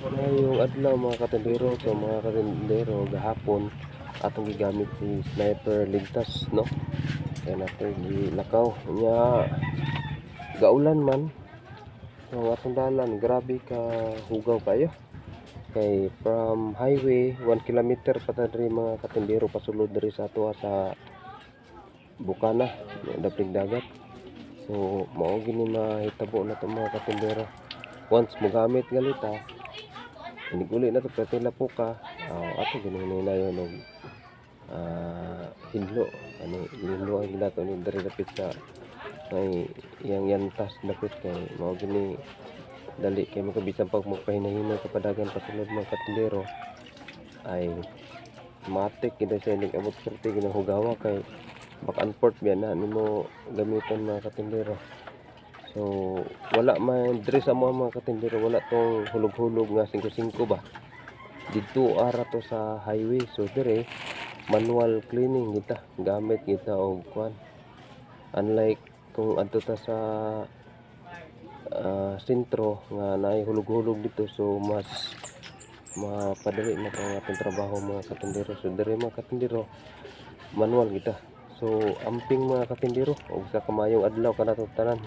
Ngayong adlaw mga katindero, so mga katindero gahapon atong gigamit si sniper ligtas, no? Kaya natin gilakaw nya gaulan man. So atong dalan grabe ka hugaw kayo. Kay from highway 1 kilometer pa ta diri mga katindero pasulod diri sa ato sa Bukana, dapig dagat. So mao gini mahitabo na to mga katindero. Once mo gamit galita, hindi na to pati po ka ato ginahin na yun og hinlo ano hinlo ang ginato ni diri dapit sa may yang yantas dapit kay mao gini dali kay makabisan pag magpahinahina sa padagan pasulod mga katindero ay matik kita siya ning amot perti ginahugawa kay back and forth biya na nimo gamiton mga katindero. So wala man diri sa mga katindero, wala tong hulog-hulog nga 5-5 ba dito ara to sa highway. So dire manual cleaning kita gamit kita og kwan, unlike kung adto ta sa sentro nga naay hulog-hulog dito, so mas mapadali na ang ating trabaho mga katindero. So dire mga katindero manual kita. So amping mga katindero og sa kamayong adlaw kanatong tanan.